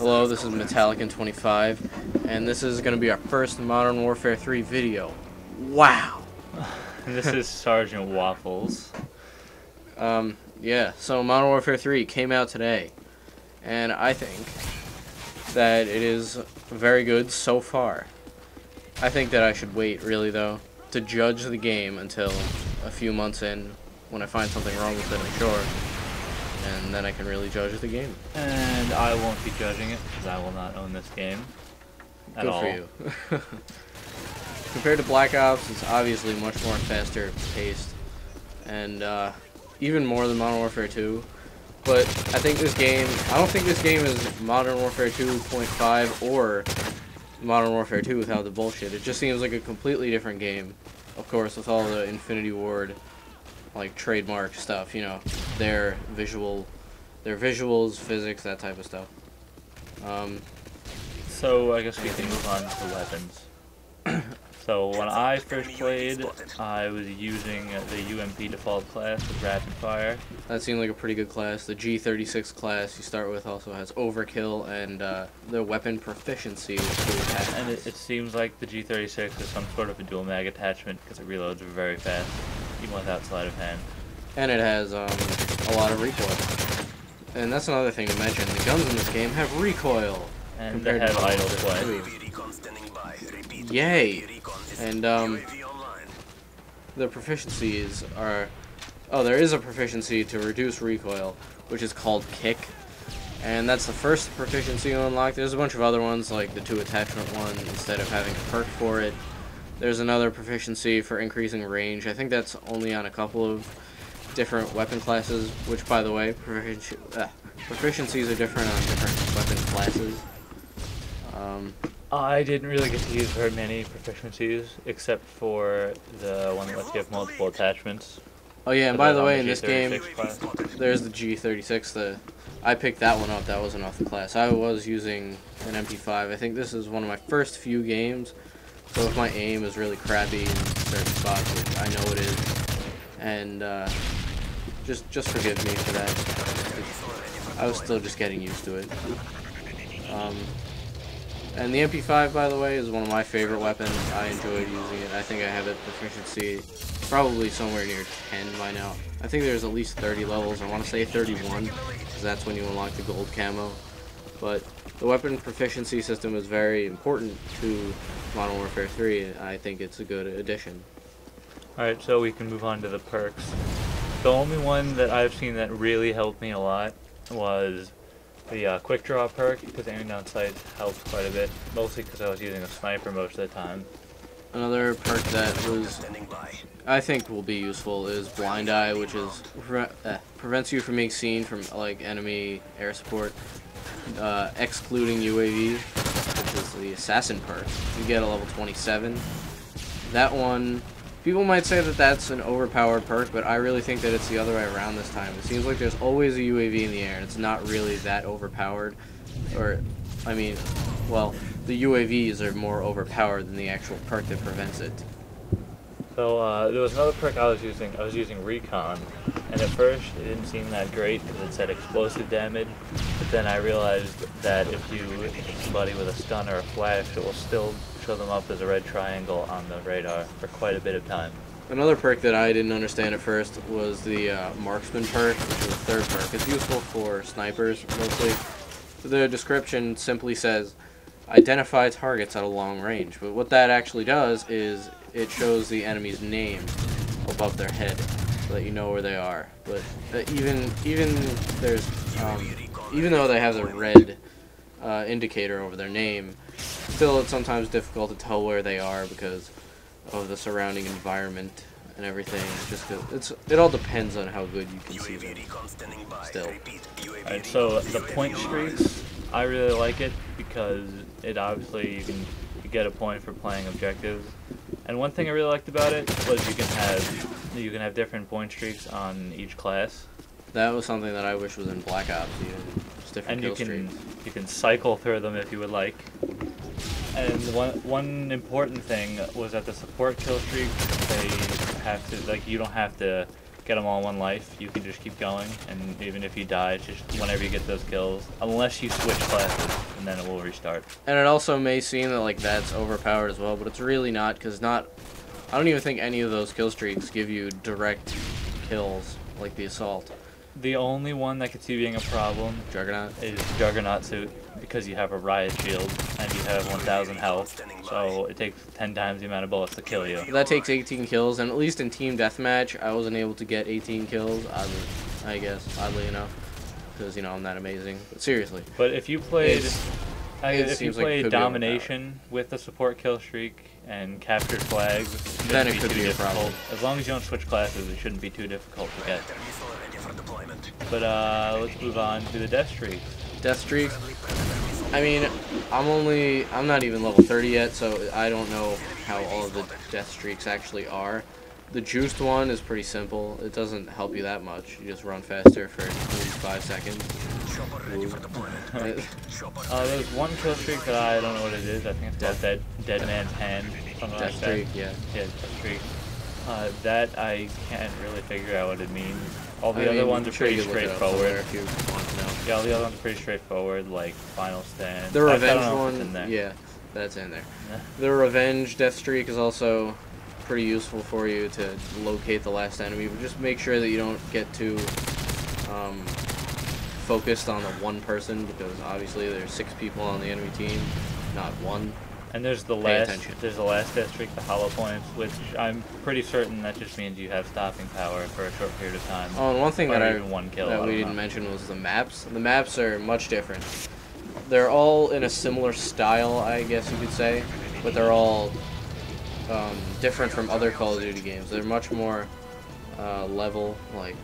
Hello, this is Metallican25, and this is going to be our first Modern Warfare 3 video. Wow! This is Sergeant Waffles. Yeah, so Modern Warfare 3 came out today, and I think that it is very good so far. I think that I should wait, really, though, to judge the game until a few months in, when I find something wrong with it, I'm sure. And then I can really judge the game. And I won't be judging it, because I will not own this game at all. Good for you. Compared to Black Ops, it's obviously much more faster paced, and even more than Modern Warfare 2. But I think this game, I don't think this game is Modern Warfare 2.5 or Modern Warfare 2 without the bullshit. It just seems like a completely different game. Of course, with all the Infinity Ward, like, trademark stuff, you know, their visuals, physics, that type of stuff. So I guess we can move on to weapons. So when I first played, I was using the UMP default class with rapid fire. That seemed like a pretty good class. The G36 class you start with also has overkill and the weapon proficiency is pretty fast. And it seems like the G36 is some sort of a dual mag attachment because it reloads very fast, even without sleight of hand. And it has a lot of recoil. And that's another thing to mention. The guns in this game have recoil. And they have idle play. Yay! And the proficiencies are... Oh, there is a proficiency to reduce recoil, which is called kick. And that's the first proficiency you unlock. There's a bunch of other ones, like the 2 attachment one, instead of having a perk for it. There's another proficiency for increasing range. I think that's only on a couple of different weapon classes, which, by the way, proficiencies are different on different weapon classes. I didn't really get to use very many proficiencies, except for the one that lets you have multiple attachments. Oh yeah, and by the way, in this game, there's the G36. I picked that one up. That wasn't off the class. I was using an MP5. I think this is one of my first few games, so if my aim is really crappy in certain spots, which I know it is, and just forgive me for that. I was still just getting used to it. And the MP5, by the way, is one of my favorite weapons. I enjoyed using it. I think I have a proficiency probably somewhere near 10 by now. I think there's at least 30 levels. I want to say 31, because that's when you unlock the gold camo. But the weapon proficiency system is very important to Modern Warfare 3, and I think it's a good addition. Alright, so we can move on to the perks. The only one that I've seen that really helped me a lot was the quick draw perk, because aiming down sights helps quite a bit, mostly because I was using a sniper most of the time. Another perk that I think will be useful is Blind Eye, which is prevents you from being seen from like enemy air support, excluding UAVs, which is the Assassin perk. You get a level 27. That one, people might say that that's an overpowered perk, but I really think that it's the other way around this time. It seems like there's always a UAV in the air, and it's not really that overpowered. Or, I mean, well, the UAVs are more overpowered than the actual perk that prevents it. So, there was another perk I was using Recon, and at first it didn't seem that great because it said explosive damage, but then I realized that if you hit somebody with a stun or a flash, it will still show them up as a red triangle on the radar for quite a bit of time. Another perk that I didn't understand at first was the Marksman perk, which is the third perk. It's useful for snipers, mostly. The description simply says, identify targets at a long range, but what that actually does is it shows the enemy's name above their head, so that you know where they are. But even though they have the red indicator over their name, still it's sometimes difficult to tell where they are because of the surrounding environment and everything. Just 'cause it all depends on how good you can see them. Still. Alright, so the point streaks, I really like it because it obviously you get a point for playing objectives. And one thing I really liked about it was you can have different point streaks on each class. That was something that I wish was in Black Ops even. Just different kill streaks. You can cycle through them if you would like. And one important thing was that the support kill streaks, they have to, like, you don't have to get them all in one life, you can just keep going, and even if you die, it's just whenever you get those kills, unless you switch classes, and then it will restart. And it also may seem that like that's overpowered as well, but it's really not, because I don't even think any of those kill streaks give you direct kills like the assault. The only one that could see being a problem Juggernaut is Juggernaut suit, because you have a riot shield and you have 1,000 health, so it takes 10 times the amount of bullets to kill you. That takes 18 kills, and at least in team deathmatch, I wasn't able to get 18 kills. I guess oddly enough, because you know I'm not amazing. But seriously. But if you played, if you seems like it played could be domination with the support kill streak and captured flags, then it shouldn't could be too a difficult. problem. As long as you don't switch classes, it shouldn't be too difficult to get. But let's move on to the death streak. Death streak. I mean, I'm not even level 30 yet, so I don't know how all of the death streaks actually are. The juiced one is pretty simple. It doesn't help you that much. You just run faster for 5 seconds. There's one kill streak that I don't know what it is. I think it's called Dead Man's Hand. Something Death like streak, that. yeah. Yeah, death streak. That I can't really figure out what it means. All the other ones are pretty straightforward. If you want to know. Yeah, all the other ones are pretty straightforward, like Final Stand. The Revenge I don't know if one, it's in there. yeah, that's in there. Yeah. The Revenge death streak is also pretty useful for you to locate the last enemy, but just make sure that you don't get too focused on the one person, because obviously there's 6 people on the enemy team, not one. And there's the last death streak, the hollow points, which I'm pretty certain that just means you have stopping power for a short period of time. Oh, and one thing that one kill, that we didn't mention was the maps. The maps are much different. They're all in a similar style, I guess you could say, but they're all different from other Call of Duty games. They're much more level, like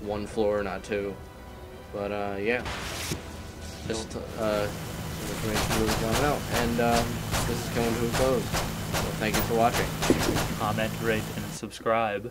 1 floor, not 2. But yeah, just information was going out, and this is coming to a close. So thank you for watching. Comment, rate, and subscribe.